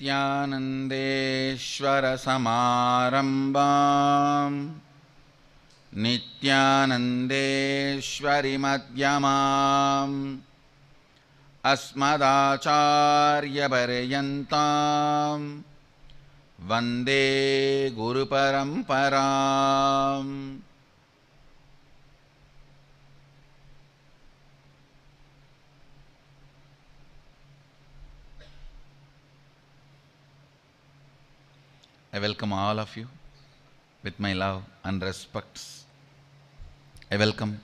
नित्यानन्देश्वरसमारम्भाम् नित्यानन्देश्वरिमध्यमाम् अस्मदाचार्यपर्यन्ताम् वन्दे गुरुपरम्पराम्. I welcome all of you with my love and respects. I welcome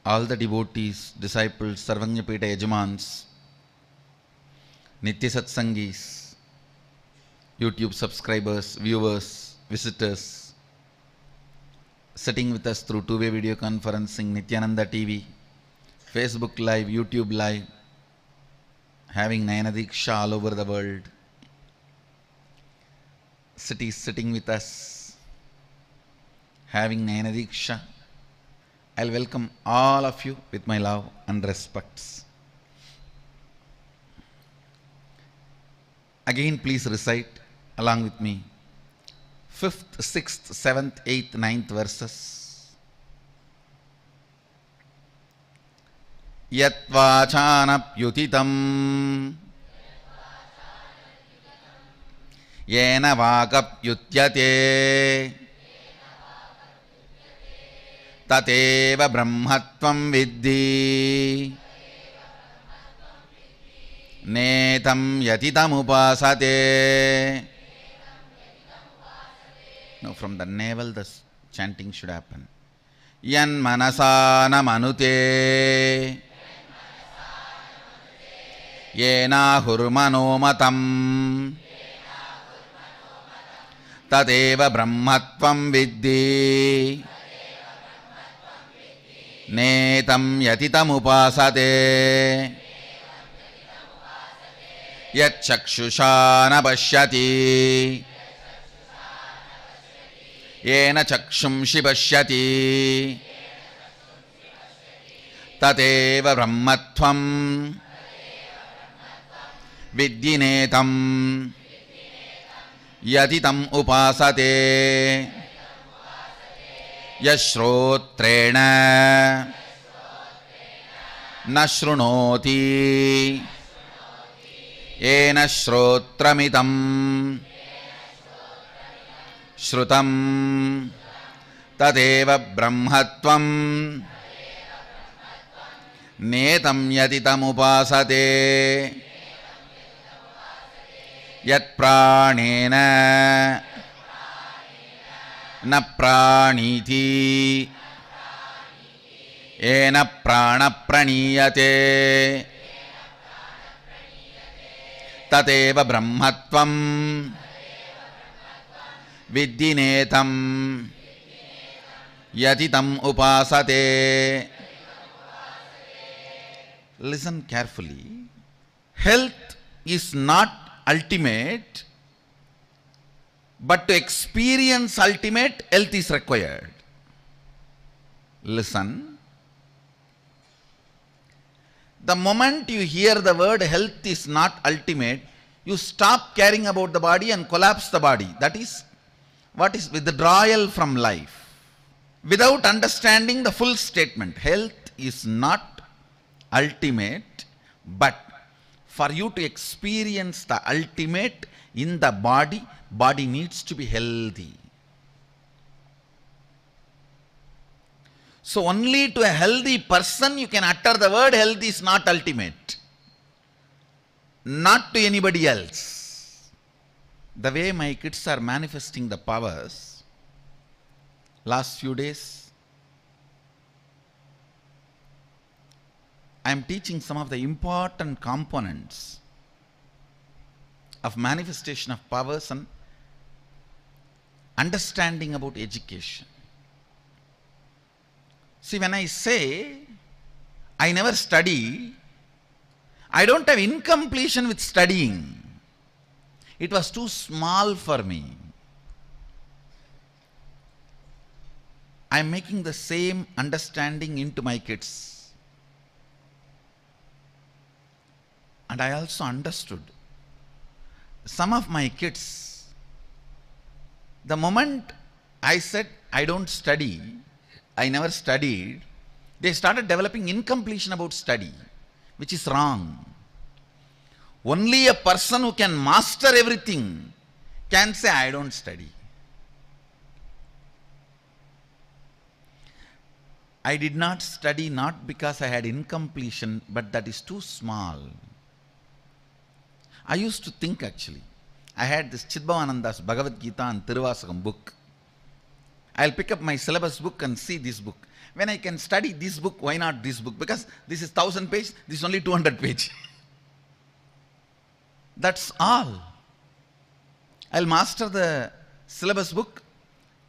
all the devotees, disciples, Sarvanyapita Yajamans, Nitya Satsangis, YouTube subscribers, viewers, visitors, sitting with us through two-way video conferencing, Nithyananda TV, Facebook Live, YouTube Live, having Nayanadiksha all over the world. Cities sitting with us, having Nayanadiksha. I'll welcome all of you with my love and respects. Again, please recite along with me 5th, 6th, 7th, 8th, 9th verses. Yat vachanapyutitam yena vakapyutyate tateva brahmatvam viddhi netam yatitam upasate. Now from the navel the chanting should happen. Yan manasana manute yena hurmano matam tadeva brahmatvam viddhi netam yatitam upasate. Yat chakshusha na pashyati yena chakshumshi pashyati tadeva brahmatvam viddhi netam yatitam upasate. Yashrotrena na shrunoti yena shrotramitam shrutam tadeva brahmatvam netam yatitam upasate. Yat pranena na praniti ena prana praniyate tateva brahmatvam viddhi netam yatitam upasate. Listen carefully. Health is not ultimate, but to experience ultimate, health is required. Listen. The moment you hear the word health is not ultimate, you stop caring about the body and collapse the body. That is what is withdrawal from life. Without understanding the full statement, health is not ultimate, but for you to experience the ultimate in the body, body needs to be healthy. So only to a healthy person you can utter the word health is not ultimate. Not to anybody else. The way my kids are manifesting the powers, last few days, I am teaching some of the important components of manifestation of powers and understanding about education. See, when I say I never study, I don't have incompletion with studying. It was too small for me. I am making the same understanding into my kids. And I also understood some of my kids, the moment I said I don't study, I never studied, they started developing incompletion about study, which is wrong. Only a person who can master everything can say, I don't study. I did not study not because I had incompletion, but that is too small. I used to think actually. I had this Chidbhavananda's Bhagavad Gita and Tiruvasakam book. I'll pick up my syllabus book and see this book. When I can study this book, why not this book? Because this is 1000 pages, this is only 200 pages. That's all. I'll master the syllabus book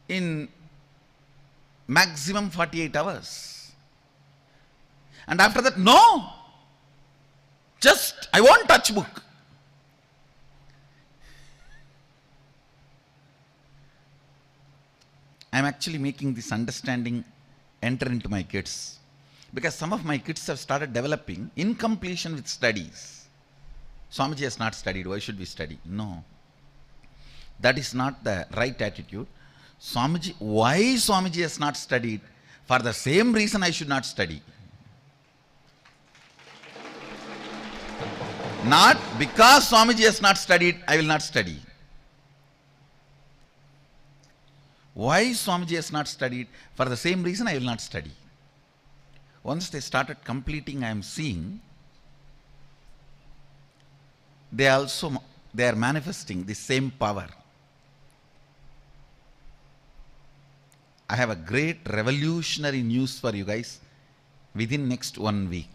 in maximum 48 hours. And after that, no! Just, I won't touch book. I'm actually making this understanding enter into my kids. Because some of my kids have started developing incompletion with studies. Swamiji has not studied, why should we study? No. That is not the right attitude. Swamiji, why Swamiji has not studied? For the same reason I should not study. Not because Swamiji has not studied, I will not study. Why Swamiji has not studied? For the same reason I will not study. Once they started completing, I am seeing, they are manifesting the same power. I have a great revolutionary news for you guys within next 1 week.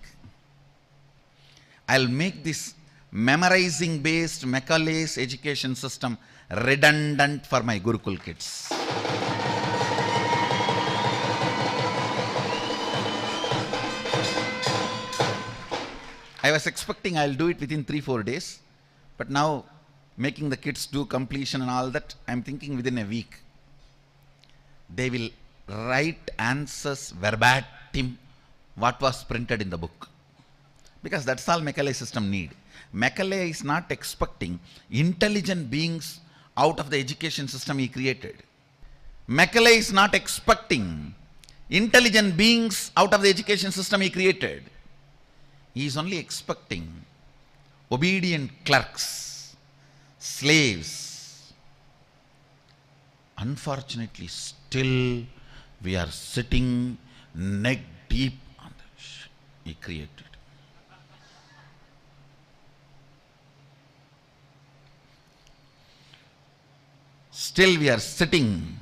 I'll make this memorizing based Macaulay's education system redundant for my Gurukul kids. I was expecting I'll do it within 3-4 days, but now making the kids do completion and all that, I'm thinking within a week. They will write answers verbatim what was printed in the book. Because that's all Macaulay system need. Macaulay is not expecting intelligent beings out of the education system he created. Macaulay is not expecting intelligent beings out of the education system he created. He is only expecting obedient clerks, slaves. Unfortunately, still we are sitting neck deep on the shit he created. Still we are sitting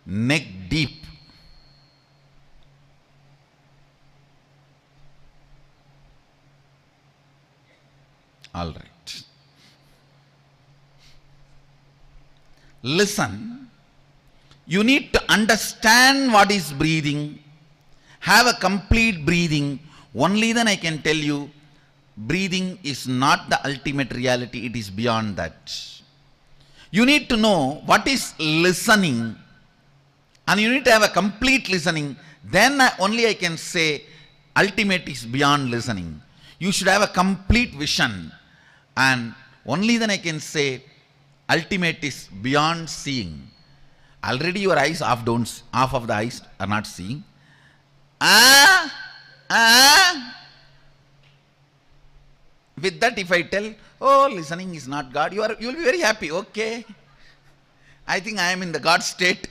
neck deep. All right. Listen. You need to understand what is breathing. Have a complete breathing. Only then I can tell you, breathing is not the ultimate reality. It is beyond that. You need to know what is listening. And you need to have a complete listening. Then only I can say, ultimate is beyond listening. You should have a complete vision. And only then I can say, ultimate is beyond seeing. Already your eyes half of the eyes are not seeing. With that, if I tell, oh, listening is not God, you will be very happy. Okay, I think I am in the God state.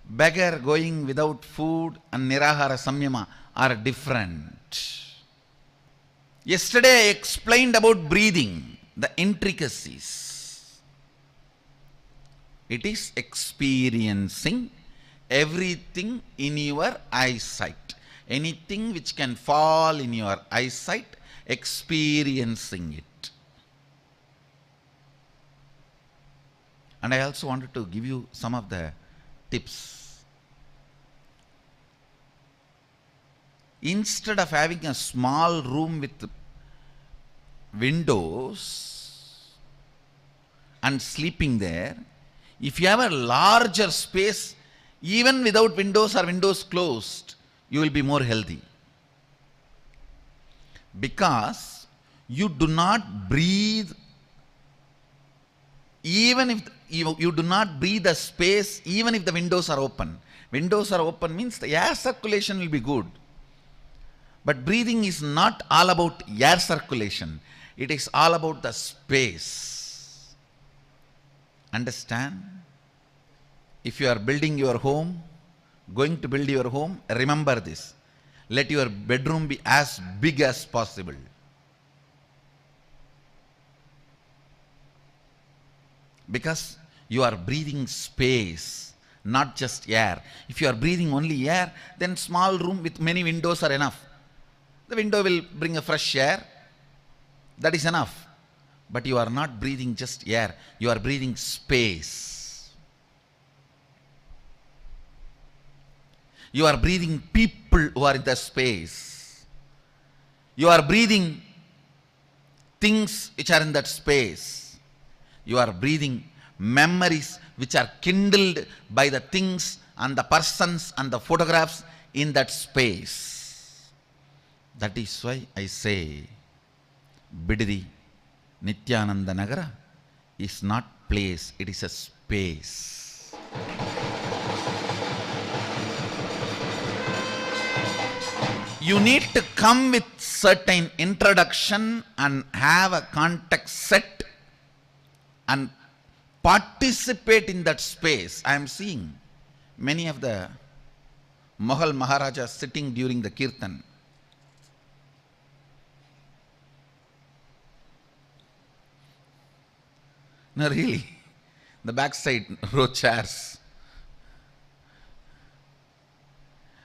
Beggar going without food and nirahara samyama are different. Yesterday I explained about breathing, the intricacies. It is experiencing everything in your eyesight. Anything which can fall in your eyesight, experiencing it. And I also wanted to give you some of the tips. Instead of having a small room with windows and sleeping there, if you have a larger space, even without windows or windows closed, you will be more healthy. Because You do not breathe, even if you do not breathe a space, even if the windows are open. Windows are open means the air circulation will be good. But breathing is not all about air circulation. It is all about the space. Understand? If you are building your home, going to build your home, remember this. Let your bedroom be as big as possible. Because you are breathing space, not just air. If you are breathing only air, then small room with many windows are enough. The window will bring a fresh air. That is enough. But you are not breathing just air. You are breathing space. You are breathing people who are in the space. You are breathing things which are in that space. You are breathing memories which are kindled by the things and the persons and the photographs in that space. That is why I say, Bidiri, Nithyananda Nagara is not place, it is a space. You need to come with certain introduction and have a context set and participate in that space. I am seeing many of the Mughal Maharajas sitting during the Kirtan. No, really, the backside row chairs.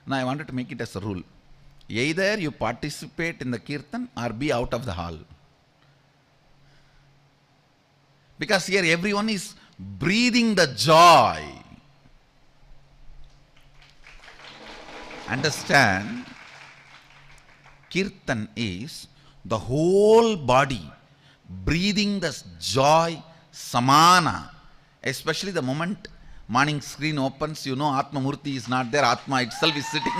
Now I wanted to make it as a rule. Either you participate in the Kirtan or be out of the hall. Because here everyone is breathing the joy. Understand? Kirtan is the whole body breathing the joy, samana. Especially the moment morning screen opens, you know Atma Murti is not there, Atma itself is sitting.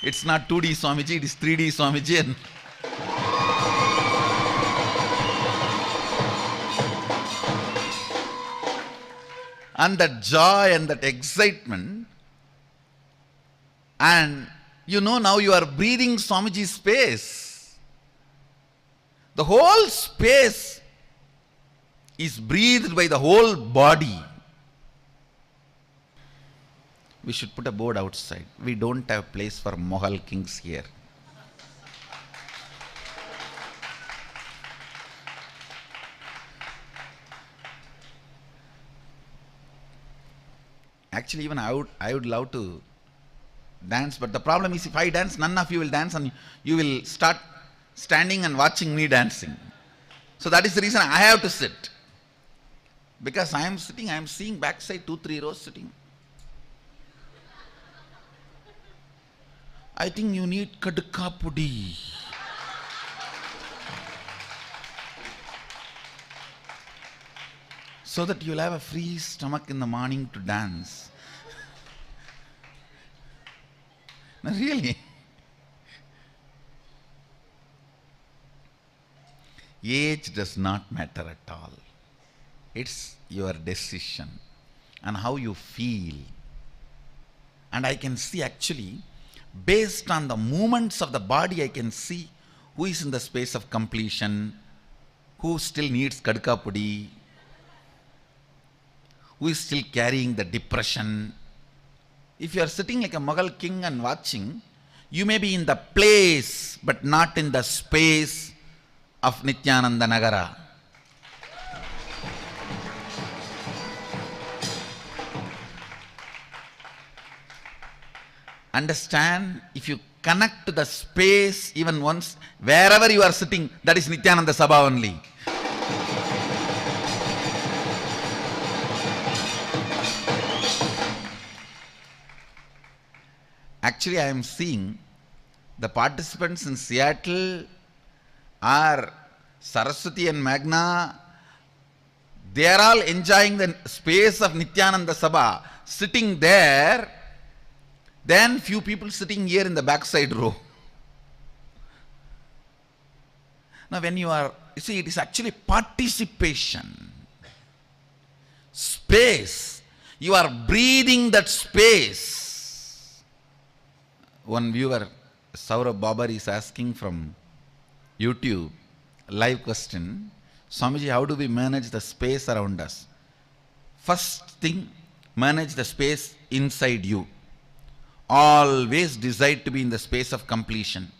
It's not 2D Swamiji, it is 3D Swamiji. And that joy and that excitement, and you know now you are breathing Swamiji's space. The whole space is breathed by the whole body. We should put a board outside. We don't have place for Mughal kings here. Actually, even I would love to dance, but the problem is if I dance, none of you will dance and you will start standing and watching me dancing. So that is the reason I have to sit. Because I am sitting, I am seeing backside 2-3 rows sitting. I think you need kadka pudi. So that you will have a free stomach in the morning to dance. No, really. Age does not matter at all. It's your decision and how you feel. And I can see actually, based on the movements of the body, I can see who is in the space of completion, who still needs kadka pudi, who is still carrying the depression. If you are sitting like a Mughal king and watching, you may be in the place but not in the space of Nithyananda Nagara. Understand, if you connect to the space even once, wherever you are sitting, that is Nithyananda Sabha only. Actually, I am seeing the participants in Seattle are Saraswati and Magna They are all enjoying the space of Nithyananda Sabha, sitting there, then few people sitting here in the backside row. Now when you see, it is actually participation. Space. You are breathing that space. One viewer, Saurabh Babar, is asking from YouTube, live question, Swamiji, how do we manage the space around us? First thing, manage the space inside you. Always decide to be in the space of completion.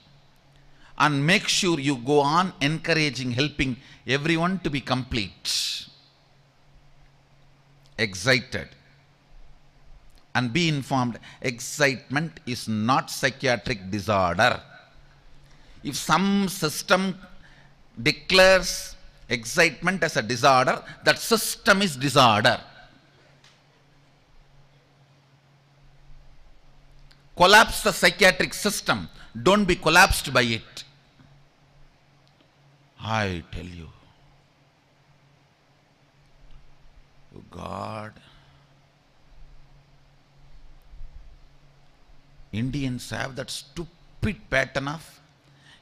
And make sure you go on encouraging, helping everyone to be complete. Excited. And be informed, excitement is not psychiatric disorder. If some system declares excitement as a disorder, that system is disorder. Collapse the psychiatric system. Don't be collapsed by it. I tell you, oh God, Indians have that stupid pattern of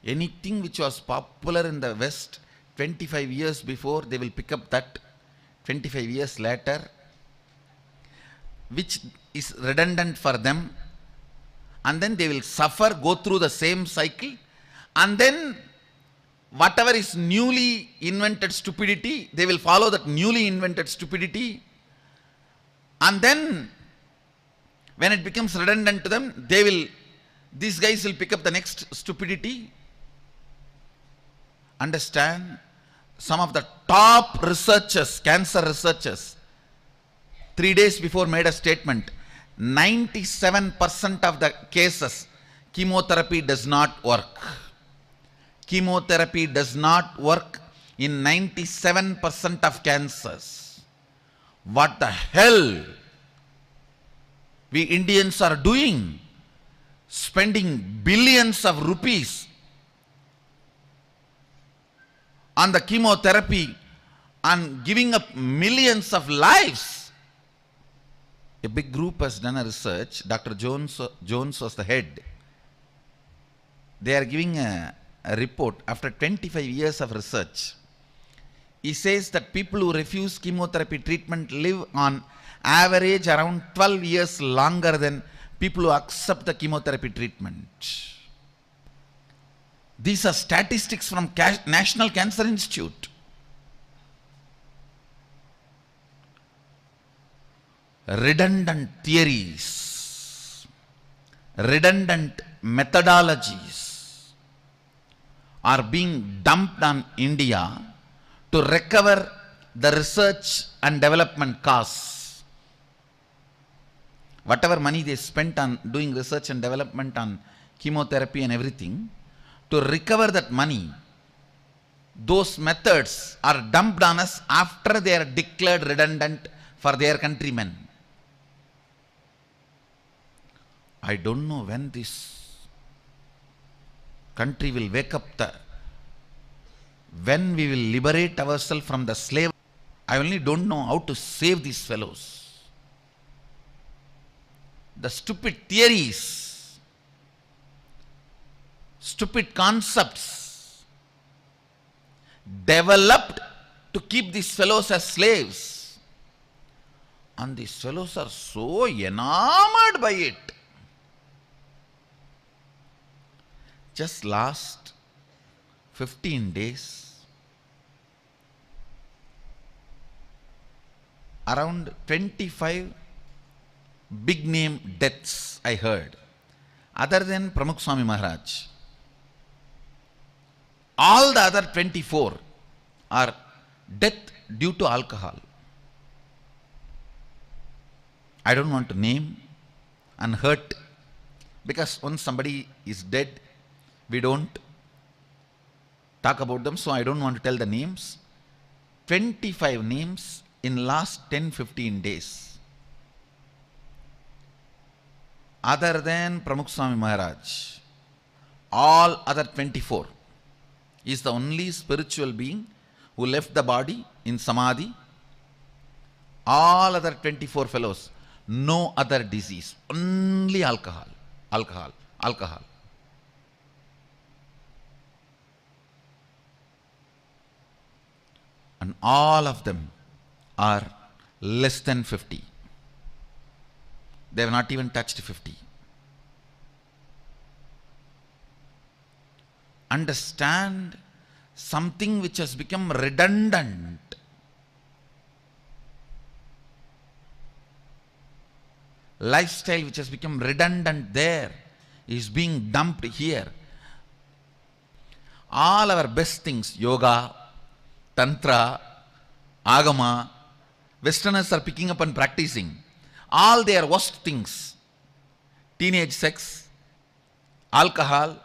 anything which was popular in the West 25 years before, they will pick up that 25 years later, which is redundant for them, and then they will suffer, go through the same cycle, and then whatever is newly invented stupidity, they will follow that newly invented stupidity, and then when it becomes redundant to them, these guys will pick up the next stupidity. Understand, some of the top researchers, cancer researchers, 3 days before made a statement, 97% of the cases, chemotherapy does not work. Chemotherapy does not work in 97% of cancers. What the hell we Indians are doing? Spending billions of rupees on the chemotherapy and giving up millions of lives. A big group has done a research. Dr. Jones was the head. They are giving a report after 25 years of research. He says that people who refuse chemotherapy treatment live on average around 12 years longer than people who accept the chemotherapy treatment. These are statistics from National Cancer Institute. Redundant theories, redundant methodologies are being dumped on India to recover the research and development costs. Whatever money they spent on doing research and development on chemotherapy and everything, to recover that money, those methods are dumped on us after they are declared redundant for their countrymen. I don't know when this country will wake up, when we will liberate ourselves from the slave. I only don't know how to save these fellows. The stupid theories, stupid concepts developed to keep these fellows as slaves. And these fellows are so enamored by it. Just last 15 days, around 25 big name deaths I heard, other than Pramukh Swami Maharaj. All the other 24 are death due to alcohol. I don't want to name and hurt, because once somebody is dead, we don't talk about them, so I don't want to tell the names. 25 names in last 10-15 days. Other than Pramukh Swami Maharaj, all other 24 is the only spiritual being who left the body in Samadhi All other 24 fellows, no other disease, only alcohol, alcohol, alcohol. And all of them are less than 50. They have not even touched 50. Understand something which has become redundant. Lifestyle which has become redundant there is being dumped here. All our best things, yoga, tantra, agama, Westerners are picking up and practicing. All their worst things, teenage sex, alcohol,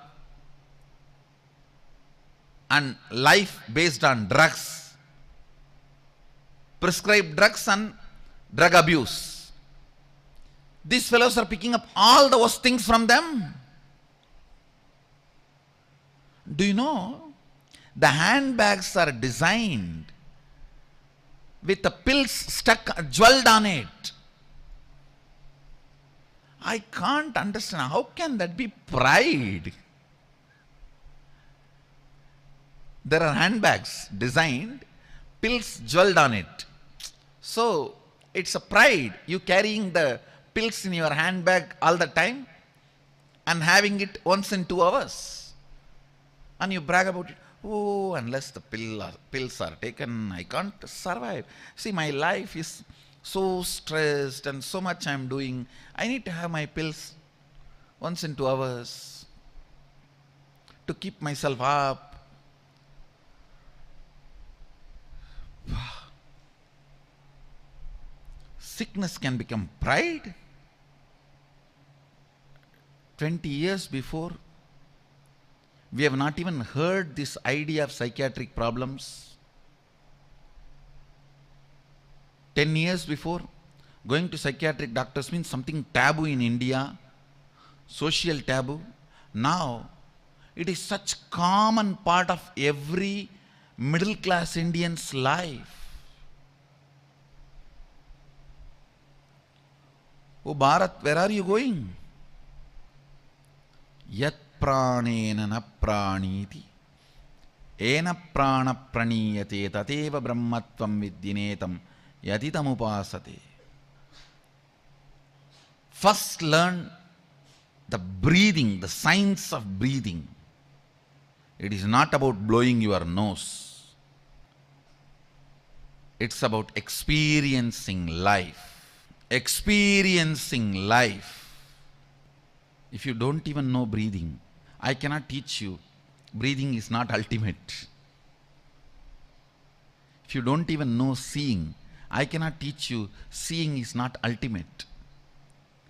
and life based on drugs, prescribed drugs and drug abuse. These fellows are picking up all the worst things from them. Do you know, the handbags are designed with the pills stuck, jeweled on it. I can't understand, how can that be pride? There are handbags designed, pills jeweled on it. So, it's a pride, you carrying the pills in your handbag all the time and having it once in 2 hours. And you brag about it. Oh, unless the pills are taken, I can't survive. See, my life is so stressed and so much I'm doing. I need to have my pills once in 2 hours to keep myself up. Sickness can become pride. 20 years before, we have not even heard this idea of psychiatric problems. 10 years before, going to psychiatric doctors means something taboo in India, social taboo. Now, it is such common part of every middle class Indian's life. Oh Bharat, where are you going? Yat pranena na praniti ena prana praniyate tateva brahmatvam vidyinetam yatitam upasate. First learn the breathing, the science of breathing. It is not about blowing your nose. It's about experiencing life. Experiencing life. If you don't even know breathing, I cannot teach you. Breathing is not ultimate. If you don't even know seeing, I cannot teach you. Seeing is not ultimate.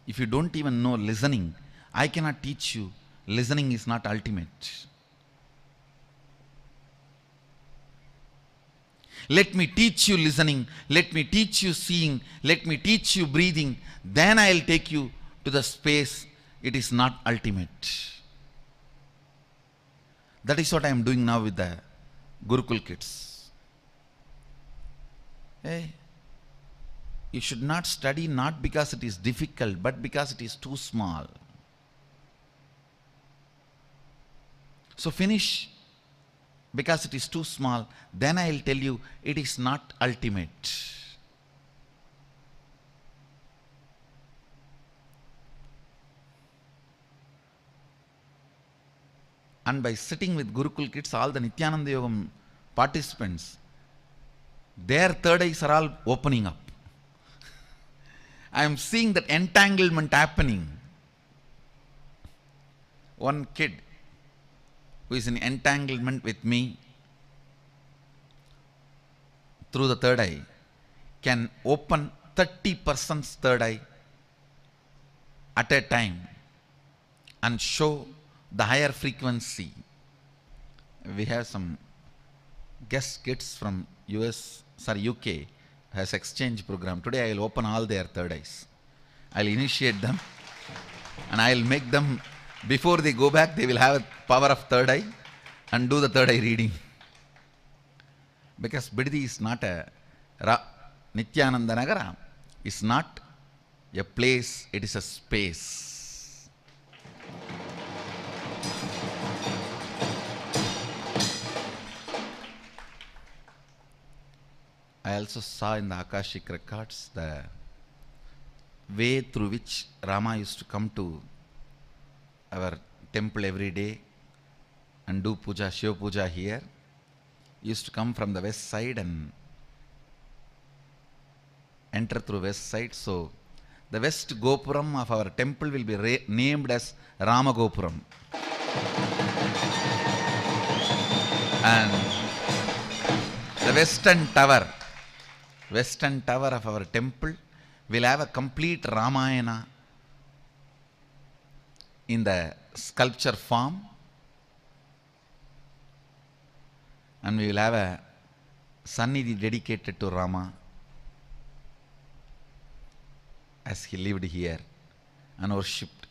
If you don't even know listening, I cannot teach you. Listening is not ultimate. Let me teach you listening, let me teach you seeing, let me teach you breathing, then I will take you to the space. It is not ultimate. That is what I am doing now with the Gurukul kids. Hey, you should not study not because it is difficult, but because it is too small. So finish because it is too small, then I will tell you it is not ultimate. And by sitting with Gurukul kids, all the Nithyananda Yogam participants, their third eyes are all opening up. I am seeing that entanglement happening. One kid who is in entanglement with me through the third eye can open 30% third eye at a time and show the higher frequency. We have some guest kids from UK has exchange program. Today I will open all their third eyes. I will initiate them and I will make them, before they go back, they will have a power of third eye and do the third eye reading. Because Biddi is not a Nithyananda Nagara is not a place, it is a space. I also saw in the Akashic records the way through which Rama used to come to our temple every day and do puja, Shiva puja here. He used to come from the west side and enter through west side. So the west Gopuram of our temple will be named as Rama Gopuram. And the western tower of our temple will have a complete Ramayana in the sculpture form, and we will have a Sannidhi dedicated to Rama as he lived here and worshipped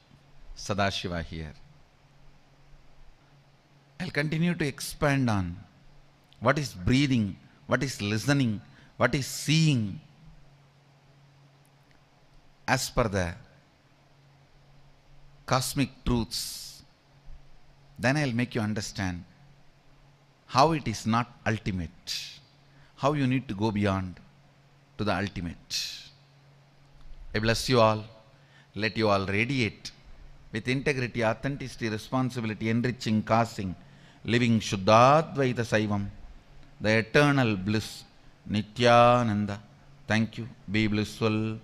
Sadashiva here. I'll continue to expand on what is breathing, what is listening, what is seeing as per the cosmic truths. Then I'll make you understand how it is not ultimate, how you need to go beyond to the ultimate. I bless you all. Let you all radiate with integrity, authenticity, responsibility, enriching, causing, living Shuddhadvaita Saivam, the eternal bliss, Nithyananda. Thank you. Be blissful.